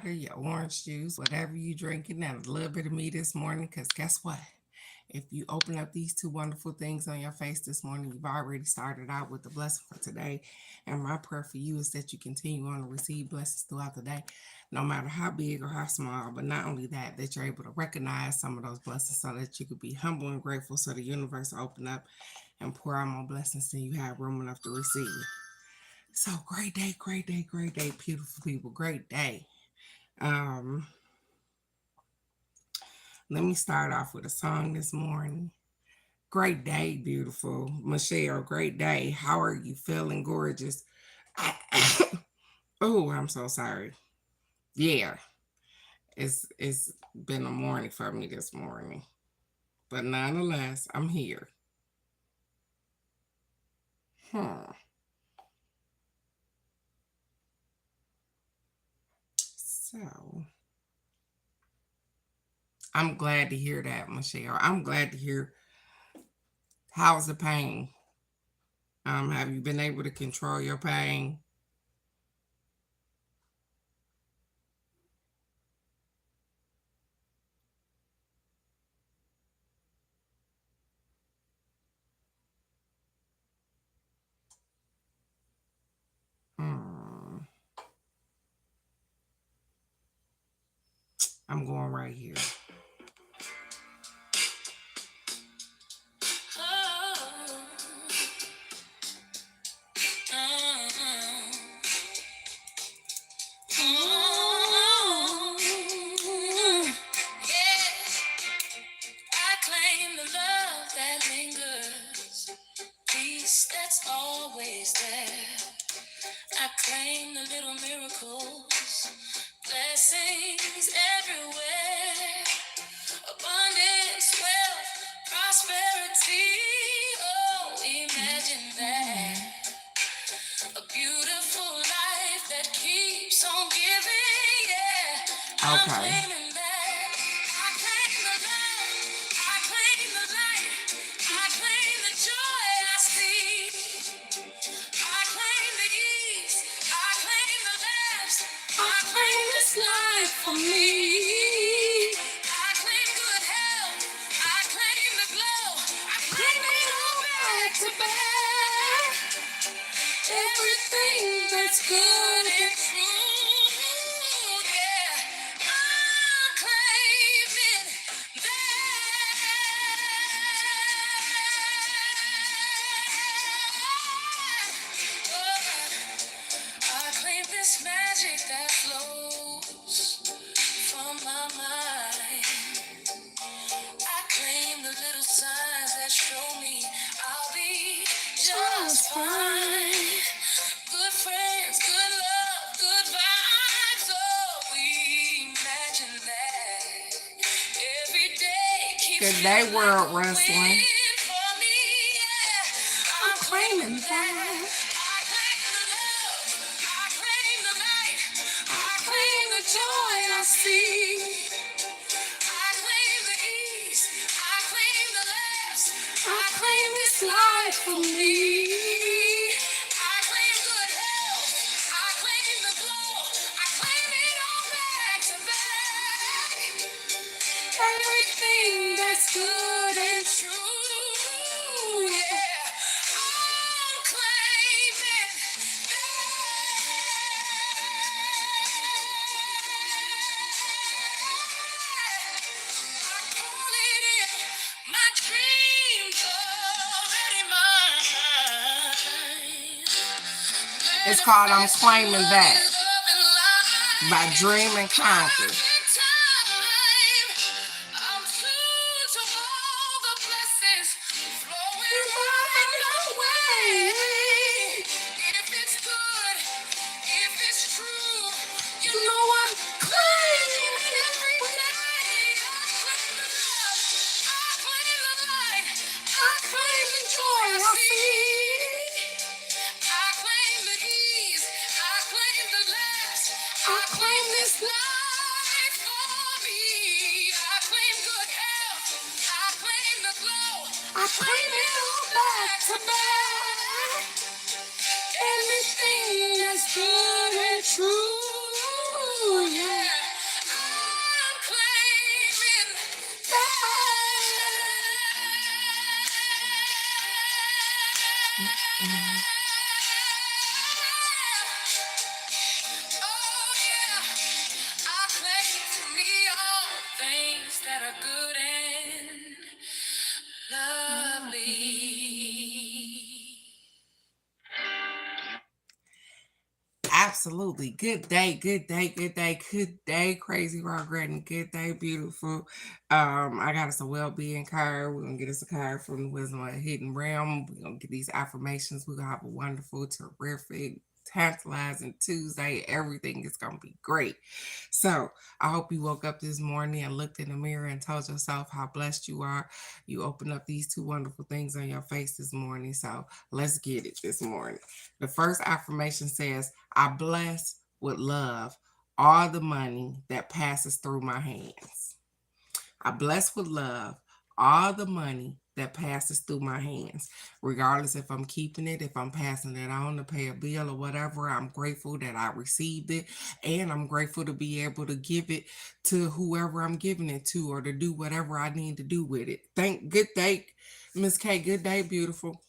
water, your orange juice, whatever you drinking, and a little bit of me this morning. Because guess what? If you open up these two wonderful things on your face this morning, you've already started out with the blessing for today. And my prayer for you is that you continue on to receive blessings throughout the day, no matter how big or how small. But not only that, that you're able to recognize some of those blessings so that you could be humble and grateful so the universe will open up and pour out more blessings than you have room enough to receive. So great day, great day, great day, beautiful people, great day. Um, Let me start off with a song this morning. Great day, beautiful Michelle. Great day. How are you feeling? Gorgeous. Oh, I'm so sorry. Yeah, it's been a morning for me this morning, but nonetheless, I'm here. Hmm. So I'm glad to hear that, Michelle. I'm glad to hear. How's the pain? Have you been able to control your pain? Hmm. I'm going right here. Okay. Good day, World Wrestling. I'm claiming that. Claim the joy I see. I claim this life for me. Everything that's good and true, yeah, I'm claiming my dreams already mine. It's called I'm Claiming That by Dream and Conquer. I claim it all back to back. Everything that's good and true, yeah. I claim for me all things that are good and lovely. Absolutely. Good day, good day, good day, good day, crazy rock Gretton. Good day, beautiful. I got us a well-being card. We're gonna get us a card from the Wisdom of the Hidden Realm. We're gonna get these affirmations. We're gonna have a wonderful, terrific, tantalizing Tuesday. Everything is gonna be great. So I hope you woke up this morning and looked in the mirror and told yourself how blessed you are. You opened up these two wonderful things on your face this morning. So let's get it this morning. The first affirmation says, I bless with love all the money that passes through my hands. I bless with love all the money that passes through my hands, regardless if I'm keeping it, if I'm passing it on to pay a bill or whatever. I'm grateful that I received it, and I'm grateful to be able to give it to whoever I'm giving it to, or to do whatever I need to do with it. Good day, Miss K. Good day, beautiful.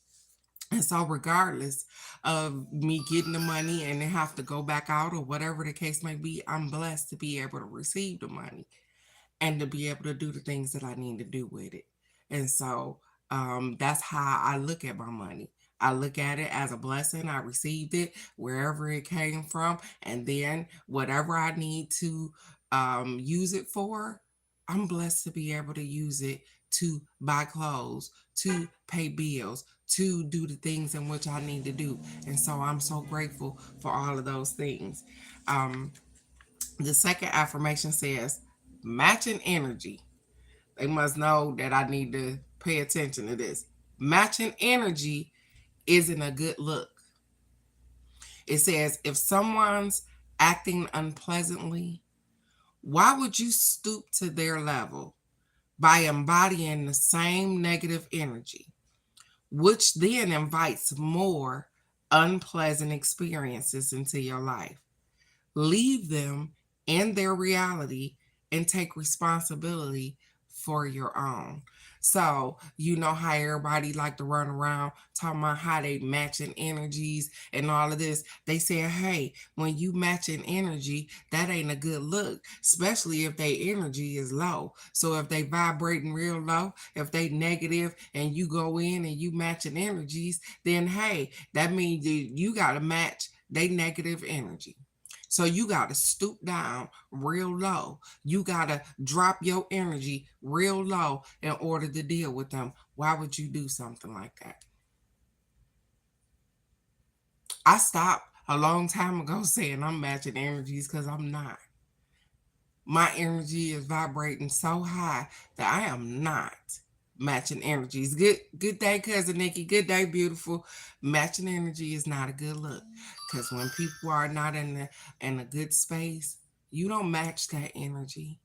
And so, regardless of me getting the money and then have to go back out or whatever the case may be, I'm blessed to be able to receive the money and to be able to do the things that I need to do with it. And so, that's how I look at my money. I look at it as a blessing. I received it wherever it came from. And then, whatever I need to use it for, I'm blessed to be able to use it to buy clothes, to pay bills, to do the things in which I need to do. And so I'm so grateful for all of those things. Um, the second affirmation says, matching energy. They must know that I need to pay attention to this. Matching energy isn't a good look. It says, if someone's acting unpleasantly, why would you stoop to their level by embodying the same negative energy, which then invites more unpleasant experiences into your life? Leave them in their reality and take responsibility for your own. So, you know how everybody like to run around talking about how they matching energies and all of this. They say, hey, when you matching energy, that ain't a good look, especially if their energy is low. So if they vibrating real low, if they negative and you go in and you matching energies, then hey, that means you got to match they negative energy. So you got to stoop down real low. You got to drop your energy real low in order to deal with them. Why would you do something like that? I stopped a long time ago saying I'm matching energies because I'm not. My energy is vibrating so high that I am not matching energies. Good day, cousin Nikki. Good day, beautiful. Matching energy is not a good look. Because when people are not in a good space, you don't match that energy.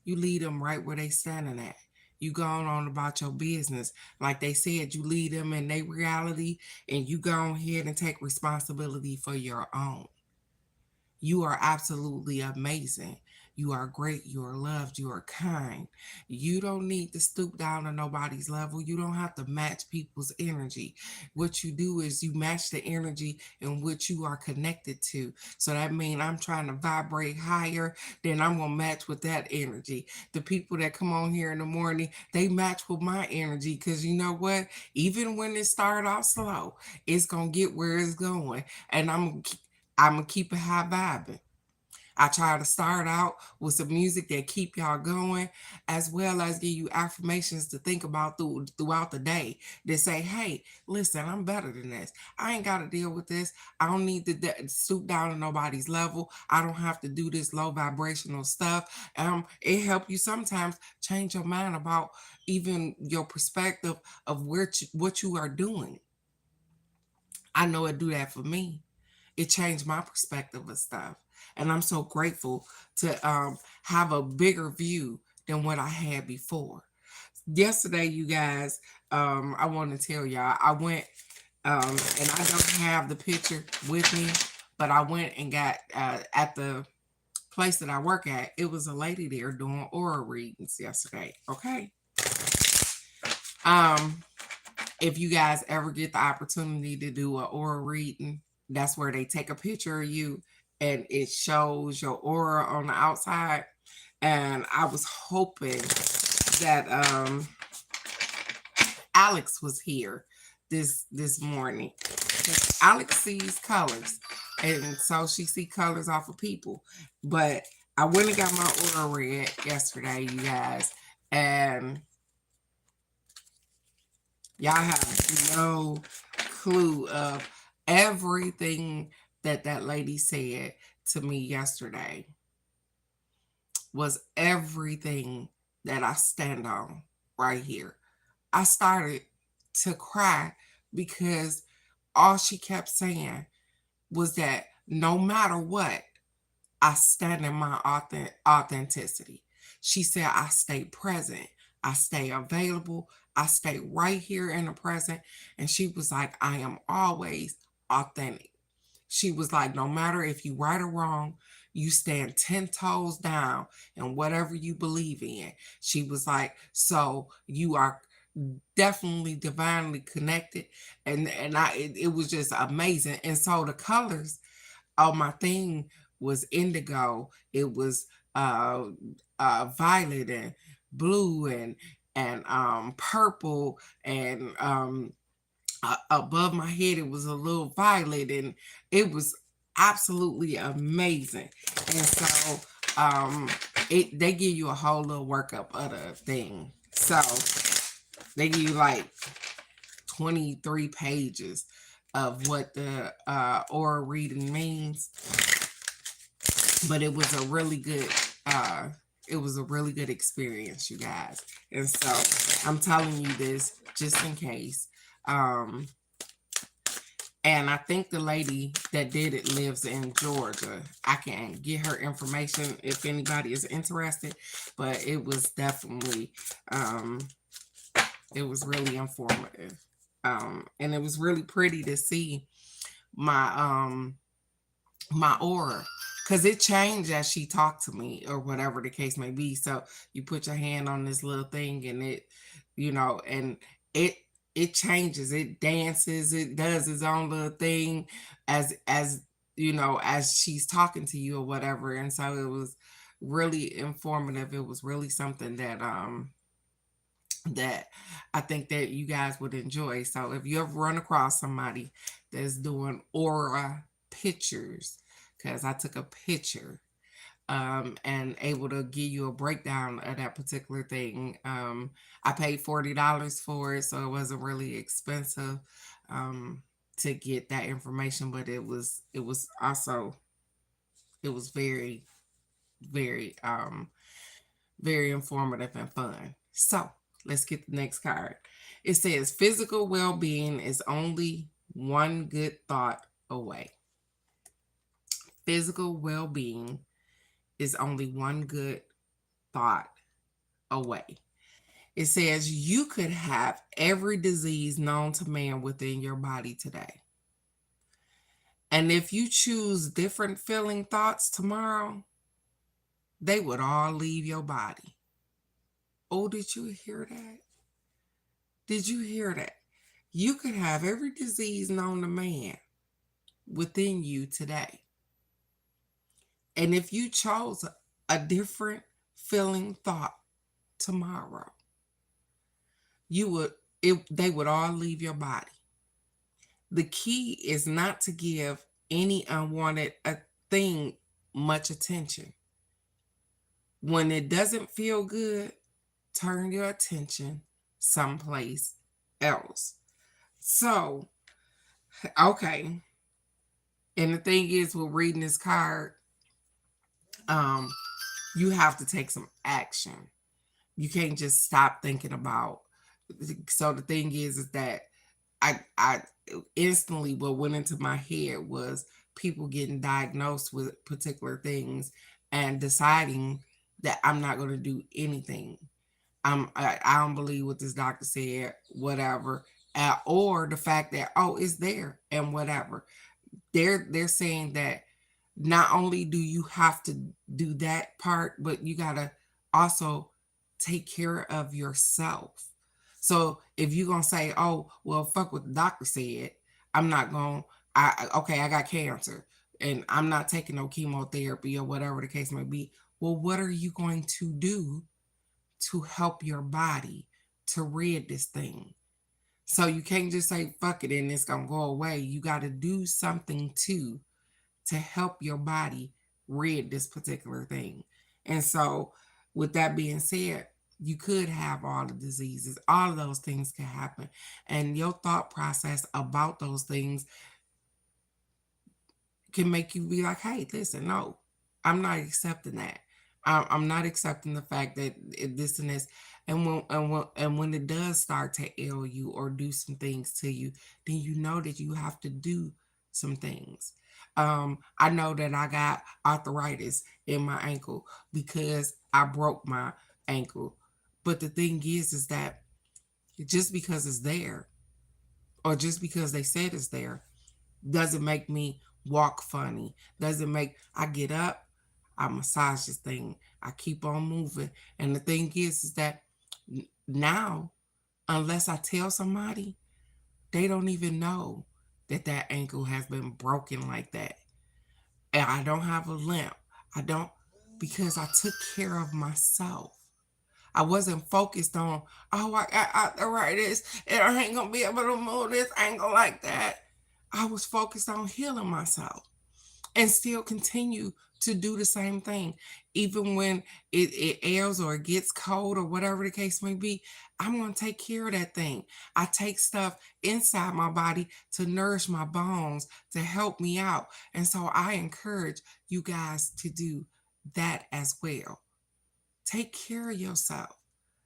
You lead them right where they standing at. You going on about your business. Like they said, you lead them in their reality and you go ahead and take responsibility for your own. You are absolutely amazing. You are great. You are loved. You are kind. You don't need to stoop down to nobody's level. You don't have to match people's energy. What you do is you match the energy in which you are connected to. So that means I'm trying to vibrate higher, then I'm going to match with that energy. The people that come on here in the morning, they match with my energy because you know what? Even when it started off slow, it's going to get where it's going. And I'm gonna keep it high vibing. I try to start out with some music that keep y'all going, as well as give you affirmations to think about throughout the day. That say, "Hey, listen, I'm better than this. I ain't got to deal with this. I don't need to stoop down to nobody's level. I don't have to do this low vibrational stuff." It help you sometimes change your mind about even your perspective of what you are doing. I know it do that for me. It changed my perspective of stuff. And I'm so grateful to have a bigger view than what I had before. Yesterday, you guys, I want to tell y'all, I went, and I don't have the picture with me, but I went and got at the place that I work at, it was a lady there doing aura readings yesterday. Okay. Um, if you guys ever get the opportunity to do an aura reading, that's where they take a picture of you and it shows your aura on the outside. And I was hoping that Alex was here this morning. Alex sees colors, and so she see colors off of people. But I went and got my aura read yesterday, you guys, and y'all have no clue of everything that lady said to me yesterday was everything that I stand on right here. I started to cry because all she kept saying was that no matter what, I stand in my authenticity. She said, I stay present, I stay available, I stay right here in the present. And she was like, I am always authentic. She was like, no matter if you right or wrong, you stand 10 toes down in whatever you believe in. She was like, so you are definitely divinely connected. It was just amazing. And so the colors on my thing was indigo. It was violet and blue and purple and above my head it was a little violet, and it was absolutely amazing. And so they give you a whole little workup of the thing. So they give you like 23 pages of what the aura reading means. But it was a really good experience, you guys. And so I'm telling you this just in case. And I think the lady that did it lives in Georgia. I can get her information if anybody is interested, but it was definitely it was really informative. And it was really pretty to see my my aura, because it changed as she talked to me or whatever the case may be. So you put your hand on this little thing and it, and it changes, it dances, it does its own little thing as as she's talking to you or whatever. And so it was really informative. It was really something that I think that you guys would enjoy. So if you ever run across somebody that's doing aura pictures, because I took a picture and able to give you a breakdown of that particular thing. I paid $40 for it, so it wasn't really expensive to get that information, but it was also very, very very informative and fun. So let's get the next card. It says physical well-being is only one good thought away. Physical well-being is only one good thought away. It says you could have every disease known to man within your body today. And if you choose different feeling thoughts tomorrow, they would all leave your body. Oh, did you hear that? Did you hear that? You could have every disease known to man within you today. And if you chose a different feeling thought tomorrow, they would all leave your body. The key is not to give any unwanted thing much attention. When it doesn't feel good, turn your attention someplace else. So, okay. And the thing is, with reading this card, you have to take some action. You can't just stop thinking about. So the thing is that I instantly what went into my head was people getting diagnosed with particular things and deciding that I'm not going to do anything. I don't believe what this doctor said, whatever, or the fact that it's there and whatever. They're saying that not only do you have to do that part, but you gotta also take care of yourself. So if you're gonna say, "Oh, well, fuck what the doctor said," I'm not gonna. I got cancer. and I'm not taking no chemotherapy or whatever the case may be. Well, what are you going to do to help your body to rid this thing? So you can't just say fuck it and it's gonna go away. You got to do something to help your body rid this particular thing. And so, with that being said, you could have all the diseases, all of those things can happen. And your thought process about those things can make you be like, hey, listen, no, I'm not accepting that. I'm not accepting the fact that this and this. And when it does start to ail you or do some things to you, then you know that you have to do some things. I know that I got arthritis in my ankle because I broke my ankle. But the thing is that just because it's there, or just because they said it's there, doesn't make me walk funny. Doesn't make I get up, I massage this thing, I keep on moving. And the thing is that now, unless I tell somebody, they don't even know that that ankle has been broken like that. And I don't have a limp. I don't, because I took care of myself. I wasn't focused on, oh, I got arthritis and I ain't gonna be able to move this ankle like that. I was focused on healing myself and still continue to do the same thing. Even when it ails or it gets cold or whatever the case may be, I'm going to take care of that thing. I take stuff inside my body to nourish my bones, to help me out. And so I encourage you guys to do that as well. Take care of yourself.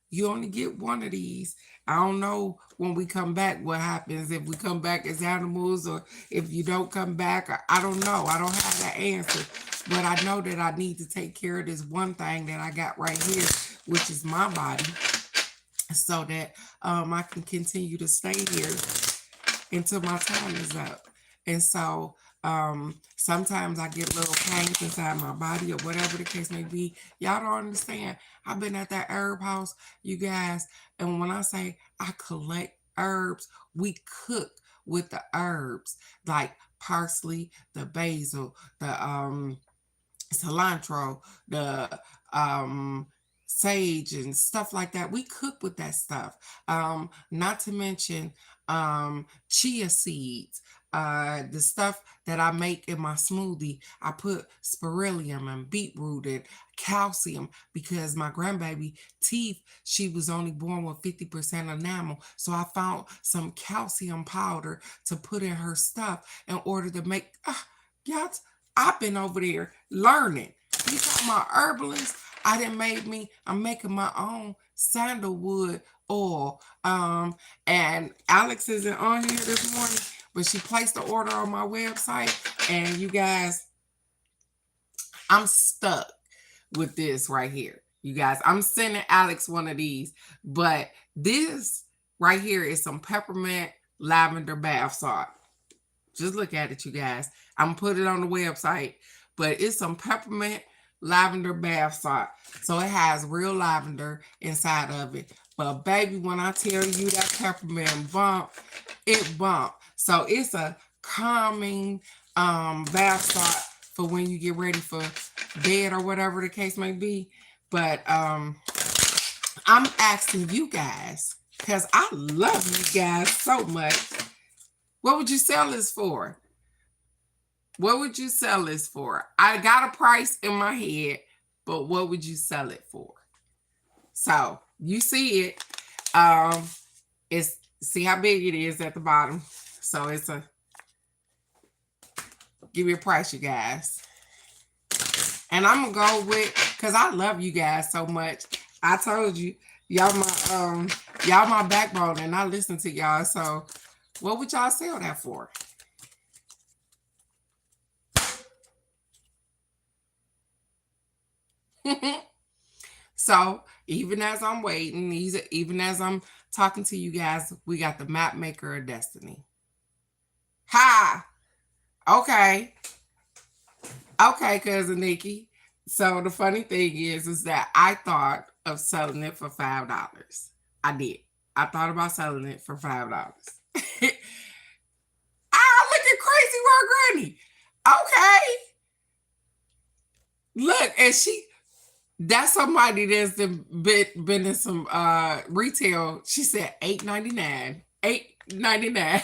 You only get one of these. I don't know when we come back what happens, if we come back as animals or if you don't come back. I don't know. I don't have that answer. But I know that I need to take care of this one thing that I got right here, which is my body, so that I can continue to stay here until my time is up. And so sometimes I get little pains inside my body or whatever the case may be. Y'all don't understand. I've been at that herb house, you guys, and when I say I collect herbs, we cook with the herbs like parsley, the basil, the cilantro, the sage and stuff like that. We cook with that stuff. Not to mention chia seeds. The stuff that I make in my smoothie, I put spirulina and beetroot and calcium because my grandbaby teeth, she was only born with 50% enamel. So I found some calcium powder to put in her stuff in order to make, y'all, I've been over there learning. You talking about herbalist? I'm making my own sandalwood oil. And Alex isn't on here this morning, but she placed the order on my website. And you guys, I'm stuck with this right here. You guys, I'm sending Alex one of these, but this right here is some peppermint lavender bath salt. Just look at it, you guys. I'm gonna put it on the website, but it's some peppermint lavender bath salt. So it has real lavender inside of it. But baby, when I tell you that peppermint bump, it bump. So it's a calming bath salt for when you get ready for bed or whatever the case may be. But I'm asking you guys, because I love you guys so much. What would you sell this for? What would you sell this for? I got a price in my head, but what would you sell it for? So you see it. It's, see how big it is at the bottom. So it's a, give me a price, you guys. And I'm gonna go with, because I love you guys so much. I told you, y'all my backbone, and I listen to y'all. So what would y'all sell that for? So even as I'm waiting, even as I'm talking to you guys, we got the map maker of destiny. Ha! Okay. Okay, cousin Nikki. So the funny thing is that I thought of selling it for $5. I did. I thought about selling it for $5. Ah, look at Crazy Work Granny. Okay. Look, and that's somebody that's been in some retail. She said $8.99. $8.99.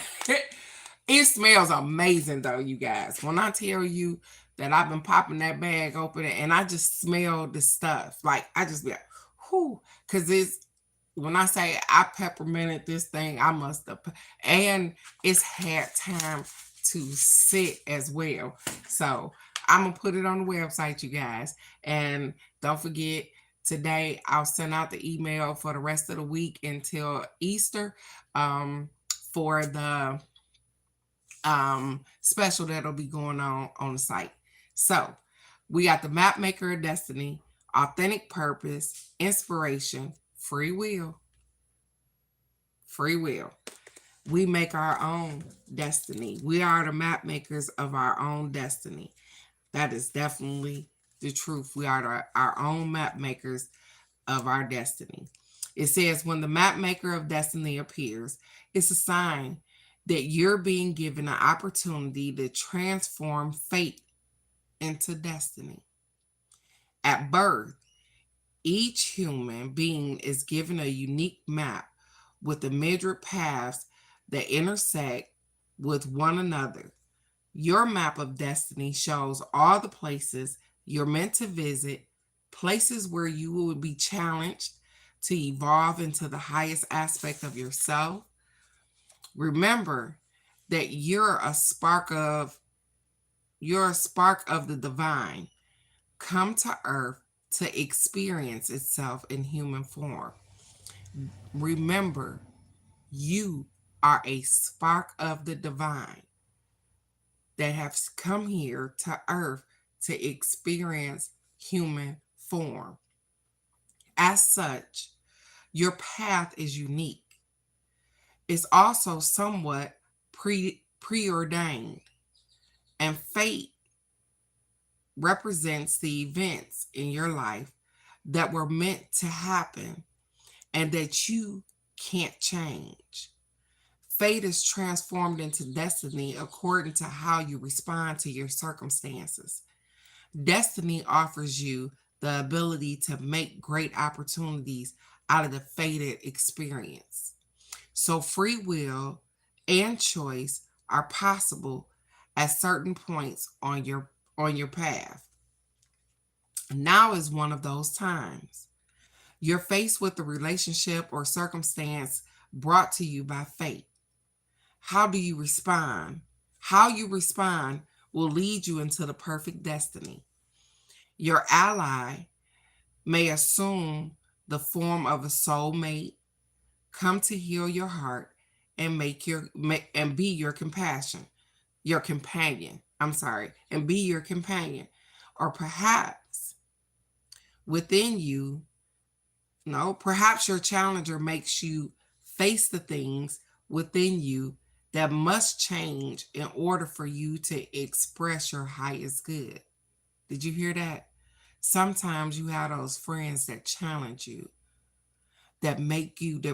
It smells amazing though, you guys. When I tell you that I've been popping that bag open and I just smell the stuff. Like I just be like, whoo, because it's when I say I pepperminted this thing, I must have, and it's had time to sit as well. So I'm gonna put it on the website, you guys, and don't forget. Today, I'll send out the email for the rest of the week until Easter for the special that'll be going on the site. So we got the Map Maker of Destiny, Authentic Purpose, Inspiration, Free Will. Free will. We make our own destiny. We are the map makers of our own destiny. That is definitely the truth. We are our own map makers of our destiny. It says, when the map maker of destiny appears, it's a sign that you're being given an opportunity to transform fate into destiny. At birth, each human being is given a unique map with the myriad paths that intersect with one another. Your map of destiny shows all the places you're meant to visit, places where you will be challenged to evolve into the highest aspect of yourself. Remember that you're a spark of the divine come to earth to experience itself in human form. Remember, you are a spark of the divine that has come here to earth to experience human form. As such, your path is unique. It's also somewhat preordained, and fate represents the events in your life that were meant to happen and that you can't change. Fate is transformed into destiny according to how you respond to your circumstances. Destiny offers you the ability to make great opportunities out of the fated experience. So free will and choice are possible at certain points on your path. Now is one of those times. You're faced with a relationship or circumstance brought to you by fate. How do you respond? How you respond will lead you into the perfect destiny. Your ally may assume the form of a soulmate, come to heal your heart, and be your companion. And be your companion. Or perhaps within you, no, perhaps your challenger makes you face the things within you that must change in order for you to express your highest good. Did you hear that? Sometimes you have those friends that challenge you, that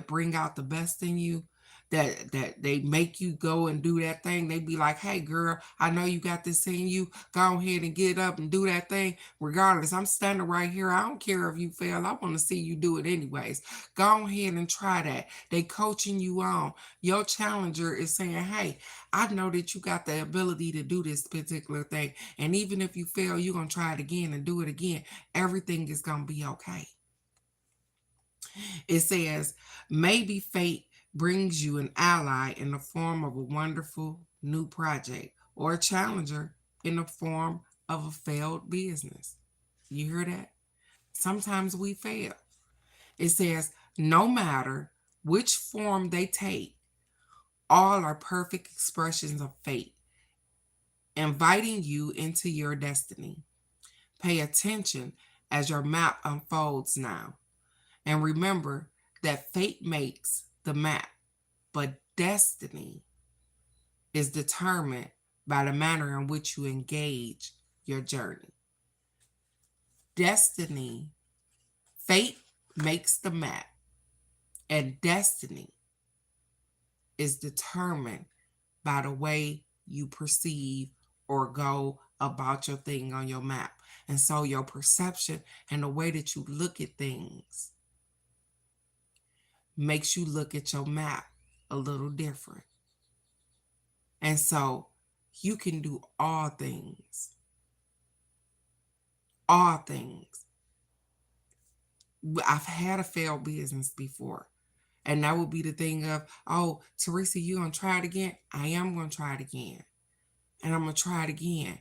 bring out the best in you, that they make you go and do that thing. They be like, hey girl, I know you got this in you. Go ahead and get up and do that thing. Regardless, I'm standing right here. I don't care if you fail. I want to see you do it anyways. Go ahead and try that. They coaching you on. Your challenger is saying, hey, I know that you got the ability to do this particular thing. And even if you fail, you're going to try it again and do it again. Everything is going to be okay. It says, maybe fate brings you an ally in the form of a wonderful new project or a challenger in the form of a failed business. You hear that? Sometimes we fail. It says, no matter which form they take, all are perfect expressions of fate, inviting you into your destiny. Pay attention as your map unfolds now. And remember that fate makes the map, but destiny is determined by the manner in which you engage your journey. Destiny, fate makes the map, and destiny is determined by the way you perceive or go about your thing on your map. And so your perception and the way that you look at things makes you look at your map a little different. And so you can do all things. All things. I've had a failed business before. And that would be the thing of, oh, Teresa, you gonna try it again? I am gonna try it again. And I'm gonna try it again.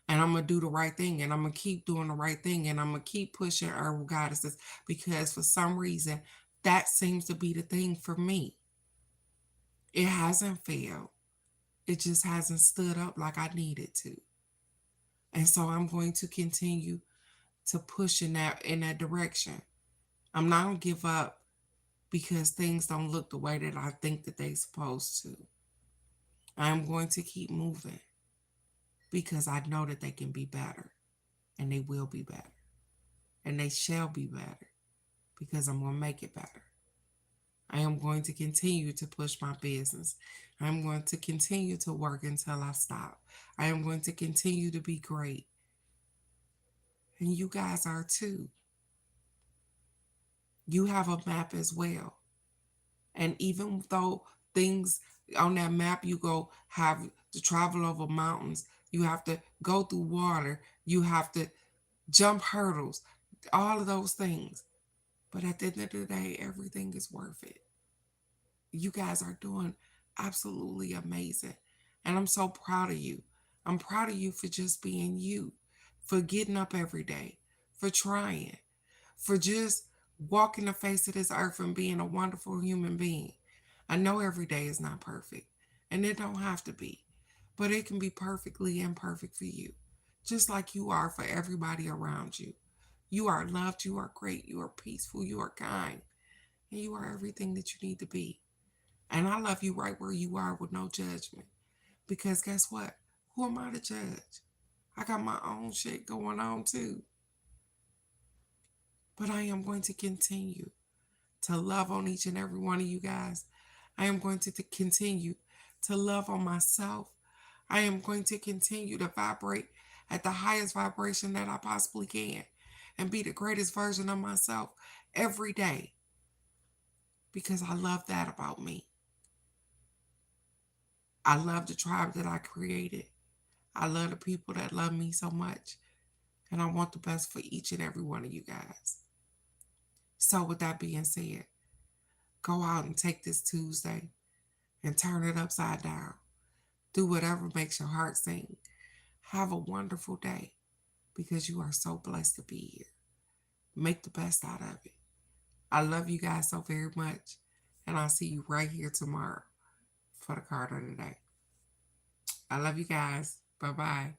And I'm gonna do the right thing. And I'm gonna keep doing the right thing. And I'm gonna keep pushing herbal goddesses because for some reason that seems to be the thing for me. It hasn't failed. It just hasn't stood up like I needed to. And so I'm going to continue to push in that direction. I'm not gonna give up because things don't look the way that I think that they're supposed to. I'm going to keep moving because I know that they can be better and they will be better and they shall be better because I'm going to make it better. I am going to continue to push my business. I'm going to continue to work until I stop. I am going to continue to be great. And you guys are too. You have a map as well. And even though things on that map, you go have to travel over mountains, you have to go through water, you have to jump hurdles, all of those things. But at the end of the day, everything is worth it. You guys are doing absolutely amazing. And I'm so proud of you. I'm proud of you for just being you, for getting up every day, for trying, for just walking the face of this earth and being a wonderful human being. I know every day is not perfect, and it don't have to be, but it can be perfectly imperfect for you, just like you are for everybody around you. You are loved, you are great, you are peaceful, you are kind, and you are everything that you need to be. And I love you right where you are with no judgment. Because guess what? Who am I to judge? I got my own shit going on too. But I am going to continue to love on each and every one of you guys. I am going to continue to love on myself. I am going to continue to vibrate at the highest vibration that I possibly can and be the greatest version of myself every day because I love that about me. I love the tribe that I created. I love the people that love me so much. And I want the best for each and every one of you guys. So, with that being said, go out and take this Tuesday and turn it upside down. Do whatever makes your heart sing. Have a wonderful day because you are so blessed to be here. Make the best out of it. I love you guys so very much. And I'll see you right here tomorrow for the card of the day. I love you guys. Bye bye.